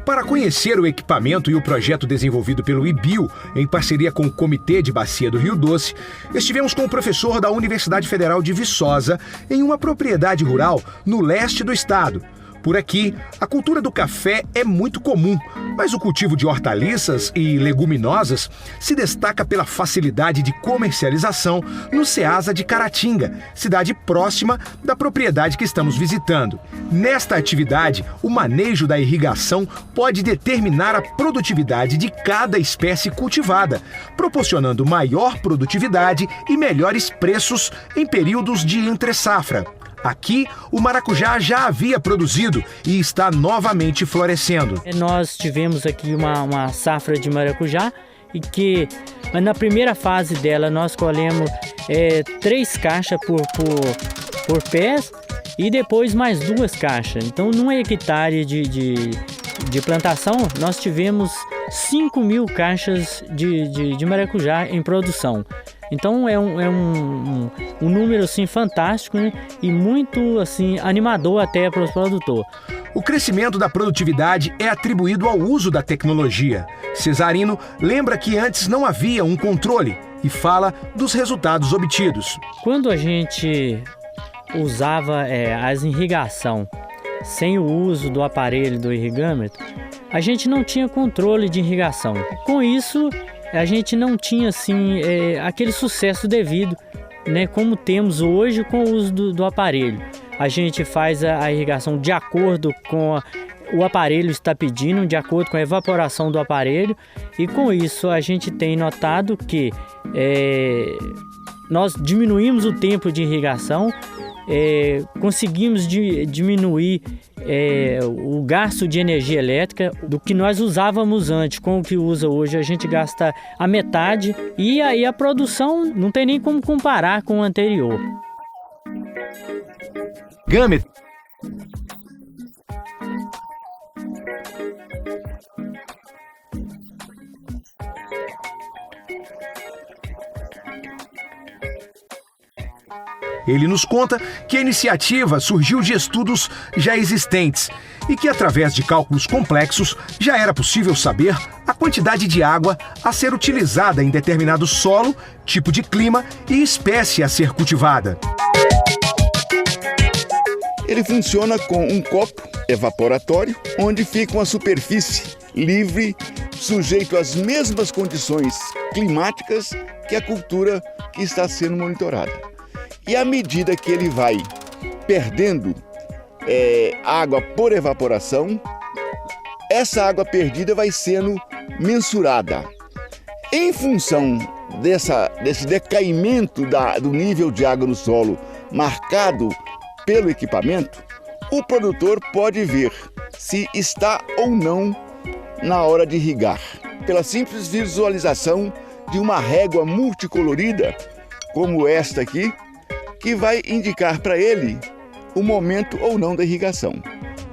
Para conhecer o equipamento e o projeto desenvolvido pelo IBIO, em parceria com o Comitê de Bacia do Rio Doce, estivemos com o professor da Universidade Federal de Viçosa em uma propriedade rural no leste do estado. Por aqui, a cultura do café é muito comum, mas o cultivo de hortaliças e leguminosas se destaca pela facilidade de comercialização no Ceasa de Caratinga, cidade próxima da propriedade que estamos visitando. Nesta atividade, o manejo da irrigação pode determinar a produtividade de cada espécie cultivada, proporcionando maior produtividade e melhores preços em períodos de entre-safra. Aqui, o maracujá já havia produzido e está novamente florescendo. Nós tivemos aqui uma safra de maracujá e que na primeira fase dela nós colhemos 3 caixas por pé e depois mais 2 caixas. Então, num hectare de plantação, nós tivemos 5.000 caixas de maracujá em produção. Então é um número assim, fantástico, né? E muito assim, animador até para os produtores. O crescimento da produtividade é atribuído ao uso da tecnologia. Cesarino lembra que antes não havia um controle e fala dos resultados obtidos. Quando a gente usava as irrigação sem o uso do aparelho do irrigâmetro, a gente não tinha controle de irrigação. Com isso, a gente não tinha assim, aquele sucesso devido, né, como temos hoje com o uso do aparelho. A gente faz a irrigação de acordo com o aparelho está pedindo, de acordo com a evaporação do aparelho, e com isso a gente tem notado que nós diminuímos o tempo de irrigação, conseguimos diminuir o gasto de energia elétrica do que nós usávamos antes. Com o que usa hoje, a gente gasta a metade e aí a produção não tem nem como comparar com o anterior. Gâmet. Ele nos conta que a iniciativa surgiu de estudos já existentes e que, através de cálculos complexos, já era possível saber a quantidade de água a ser utilizada em determinado solo, tipo de clima e espécie a ser cultivada. Ele funciona com um copo evaporatório, onde fica uma superfície livre, sujeito às mesmas condições climáticas que a cultura que está sendo monitorada. E à medida que ele vai perdendo água por evaporação, essa água perdida vai sendo mensurada. Em função desse decaimento do nível de água no solo marcado pelo equipamento, o produtor pode ver se está ou não na hora de irrigar, pela simples visualização de uma régua multicolorida, como esta aqui, que vai indicar para ele o momento ou não da irrigação.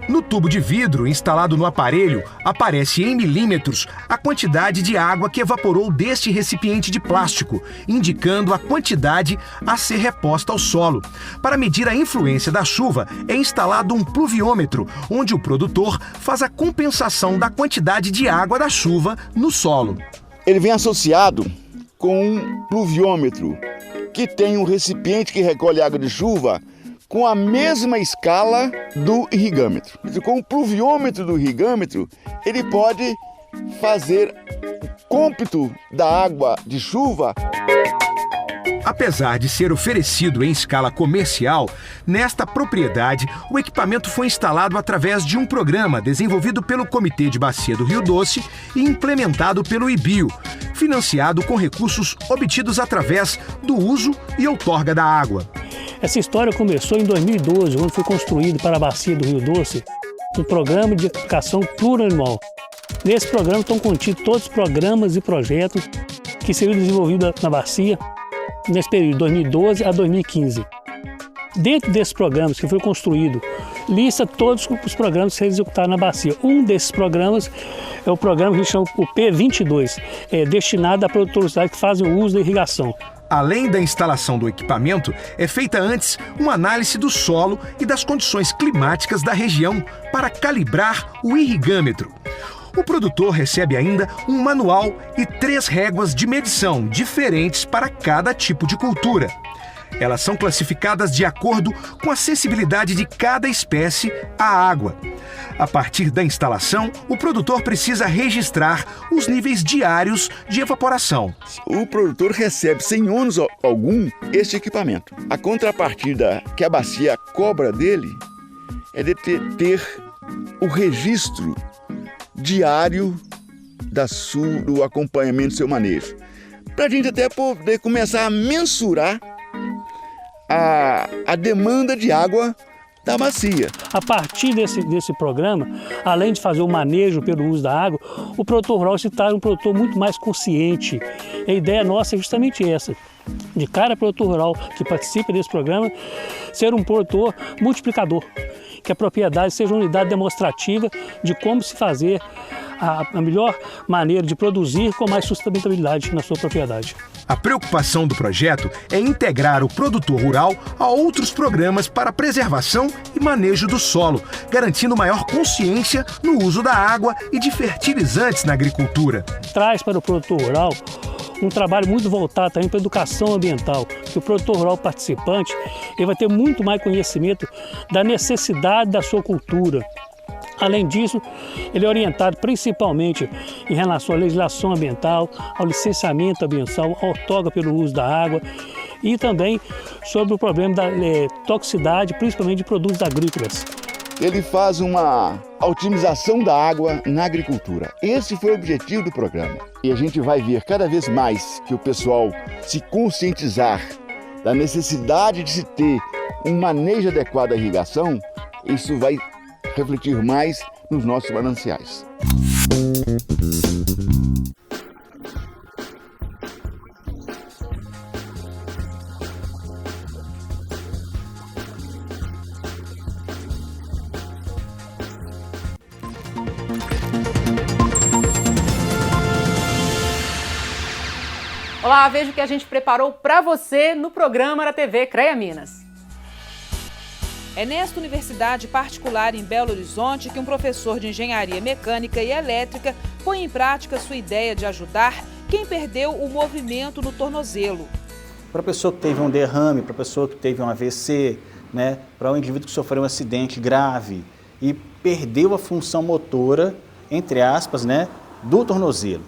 No tubo de vidro instalado no aparelho, aparece em milímetros a quantidade de água que evaporou deste recipiente de plástico, indicando a quantidade a ser reposta ao solo. Para medir a influência da chuva, é instalado um pluviômetro, onde o produtor faz a compensação da quantidade de água da chuva no solo. Ele vem associado com um pluviômetro, que tem um recipiente que recolhe água de chuva com a mesma escala do irrigâmetro. Com o pluviômetro do irrigâmetro, ele pode fazer cômputo da água de chuva. Apesar de ser oferecido em escala comercial, nesta propriedade o equipamento foi instalado através de um programa desenvolvido pelo Comitê de Bacia do Rio Doce e implementado pelo IBIO, financiado com recursos obtidos através do uso e outorga da água. Essa história começou em 2012, quando foi construído para a Bacia do Rio Doce um programa de educação plurianual. Nesse programa estão contidos todos os programas e projetos que seriam desenvolvidos na Bacia nesse período de 2012 a 2015. Dentro desses programas que foi construído, lista todos os programas que serão executados na Bacia. Um desses programas é o programa que a gente chama o P22, destinado a produtores rurais que fazem o uso da irrigação. Além da instalação do equipamento, é feita antes uma análise do solo e das condições climáticas da região para calibrar o irrigâmetro. O produtor recebe ainda um manual e 3 réguas de medição diferentes para cada tipo de cultura. Elas são classificadas de acordo com a sensibilidade de cada espécie à água. A partir da instalação, o produtor precisa registrar os níveis diários de evaporação. O produtor recebe sem ônus algum este equipamento. A contrapartida que a bacia cobra dele é de ter o registro diário do acompanhamento do seu manejo, para a gente até poder começar a mensurar a demanda de água da bacia. A partir desse programa, além de fazer o manejo pelo uso da água, o produtor rural se torna um produtor muito mais consciente. A ideia nossa é justamente essa, de cada produtor rural que participa desse programa ser um produtor multiplicador, que a propriedade seja uma unidade demonstrativa de como se fazer a melhor maneira de produzir com mais sustentabilidade na sua propriedade. A preocupação do projeto é integrar o produtor rural a outros programas para preservação e manejo do solo, garantindo maior consciência no uso da água e de fertilizantes na agricultura. Traz para o produtor rural um trabalho muito voltado também para a educação ambiental, que o produtor rural participante ele vai ter muito mais conhecimento da necessidade da sua cultura. Além disso, ele é orientado principalmente em relação à legislação ambiental, ao licenciamento ambiental, à outorga pelo uso da água e também sobre o problema da toxicidade, principalmente de produtos agrícolas. Ele faz uma otimização da água na agricultura. Esse foi o objetivo do programa. E a gente vai ver cada vez mais que o pessoal se conscientizar da necessidade de se ter um manejo adequado da irrigação, isso vai refletir mais nos nossos mananciais. Olá, veja o que a gente preparou para você no programa da TV CREA Minas. É nesta universidade particular em Belo Horizonte que um professor de engenharia mecânica e elétrica põe em prática sua ideia de ajudar quem perdeu o movimento no tornozelo. Para a pessoa que teve um derrame, para a pessoa que teve um AVC, para o indivíduo que sofreu um acidente grave e perdeu a função motora, entre aspas, do tornozelo.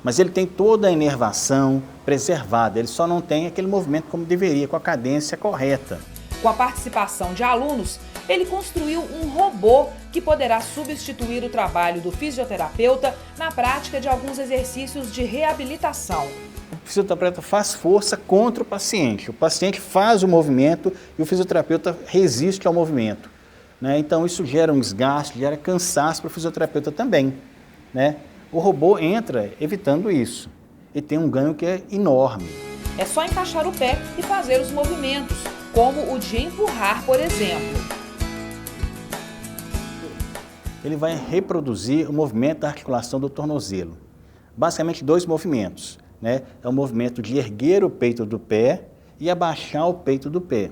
Mas ele tem toda a inervação preservada, ele só não tem aquele movimento como deveria, com a cadência correta. Com a participação de alunos, ele construiu um robô que poderá substituir o trabalho do fisioterapeuta na prática de alguns exercícios de reabilitação. O fisioterapeuta faz força contra o paciente faz o movimento e o fisioterapeuta resiste ao movimento. Então isso gera um desgaste, gera cansaço para o fisioterapeuta também. O robô entra evitando isso e tem um ganho que é enorme. É só encaixar o pé e fazer os movimentos, como o de empurrar, por exemplo. ele vai reproduzir o movimento da articulação do tornozelo. Basicamente 2 movimentos, né? É o movimento de erguer o peito do pé e abaixar o peito do pé.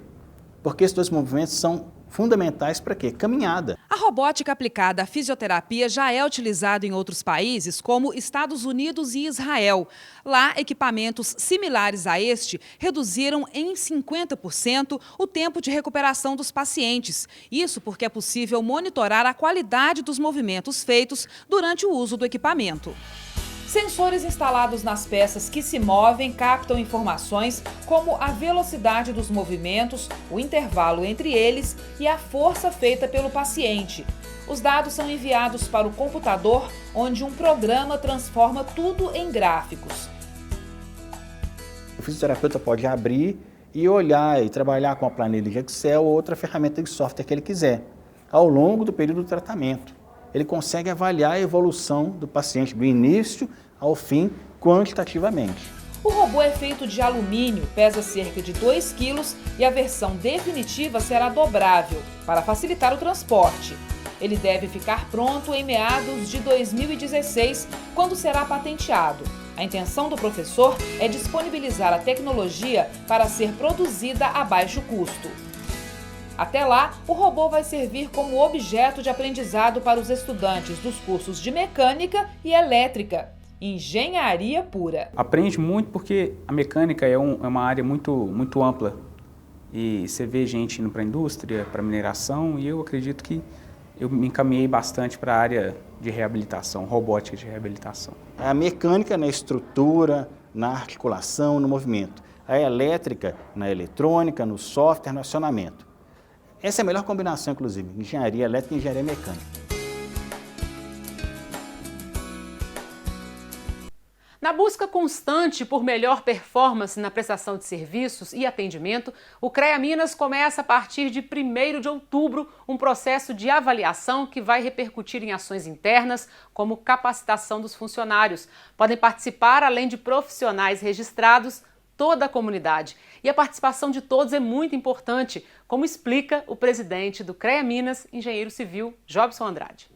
Porque esses 2 movimentos são fundamentais para quê? Caminhada. A robótica aplicada à fisioterapia já é utilizada em outros países, como Estados Unidos e Israel. Lá, equipamentos similares a este reduziram em 50% o tempo de recuperação dos pacientes. Isso porque é possível monitorar a qualidade dos movimentos feitos durante o uso do equipamento. Sensores instalados nas peças que se movem captam informações como a velocidade dos movimentos, o intervalo entre eles e a força feita pelo paciente. Os dados são enviados para o computador, onde um programa transforma tudo em gráficos. O fisioterapeuta pode abrir e olhar e trabalhar com a planilha de Excel ou outra ferramenta de software que ele quiser, ao longo do período do tratamento. Ele consegue avaliar a evolução do paciente do início ao fim quantitativamente. O robô é feito de alumínio, pesa cerca de 2 kg e a versão definitiva será dobrável, para facilitar o transporte. Ele deve ficar pronto em meados de 2016, quando será patenteado. A intenção do professor é disponibilizar a tecnologia para ser produzida a baixo custo. Até lá, o robô vai servir como objeto de aprendizado para os estudantes dos cursos de mecânica e elétrica. Engenharia pura. Aprende muito porque a mecânica é uma área muito ampla. E você vê gente indo para a indústria, para a mineração, e eu acredito que eu me encaminhei bastante para a área de reabilitação, robótica de reabilitação. A mecânica na estrutura, na articulação, no movimento. A elétrica na eletrônica, no software, no acionamento. Essa é a melhor combinação, inclusive, engenharia elétrica e engenharia mecânica. Na busca constante por melhor performance na prestação de serviços e atendimento, o CREA Minas começa a partir de 1º de outubro um processo de avaliação que vai repercutir em ações internas, como capacitação dos funcionários. Podem participar, além de profissionais registrados, toda a comunidade. E a participação de todos é muito importante, como explica o presidente do CREA Minas, engenheiro civil Jobson Andrade.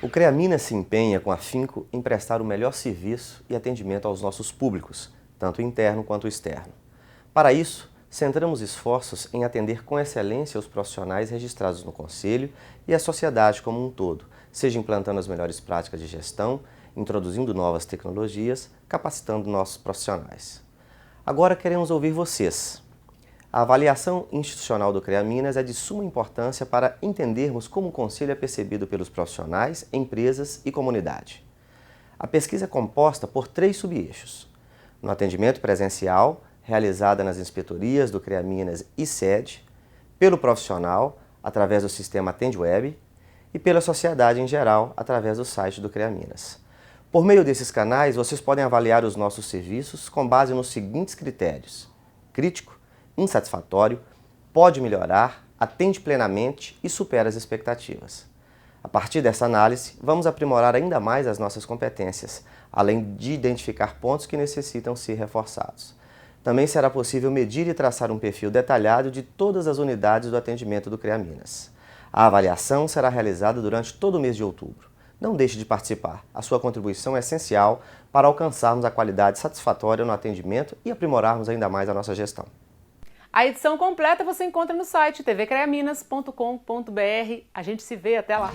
O CREA Minas se empenha com afinco em prestar o melhor serviço e atendimento aos nossos públicos, tanto interno quanto externo. Para isso, centramos esforços em atender com excelência os profissionais registrados no Conselho e a sociedade como um todo, seja implantando as melhores práticas de gestão, introduzindo novas tecnologias, capacitando nossos profissionais. Agora queremos ouvir vocês. A avaliação institucional do CREA Minas é de suma importância para entendermos como o Conselho é percebido pelos profissionais, empresas e comunidade. A pesquisa é composta por 3 subeixos. No atendimento presencial, realizada nas inspetorias do CREA Minas e sede, pelo profissional, através do sistema AtendeWeb, e pela sociedade em geral, através do site do CREA Minas. Por meio desses canais, vocês podem avaliar os nossos serviços com base nos seguintes critérios: crítico, insatisfatório, pode melhorar, atende plenamente e supera as expectativas. A partir dessa análise, vamos aprimorar ainda mais as nossas competências, além de identificar pontos que necessitam ser reforçados. Também será possível medir e traçar um perfil detalhado de todas as unidades do atendimento do CREA Minas. A avaliação será realizada durante todo o mês de outubro. Não deixe de participar. A sua contribuição é essencial para alcançarmos a qualidade satisfatória no atendimento e aprimorarmos ainda mais a nossa gestão. A edição completa você encontra no site tvcreaminas.com.br. A gente se vê até lá.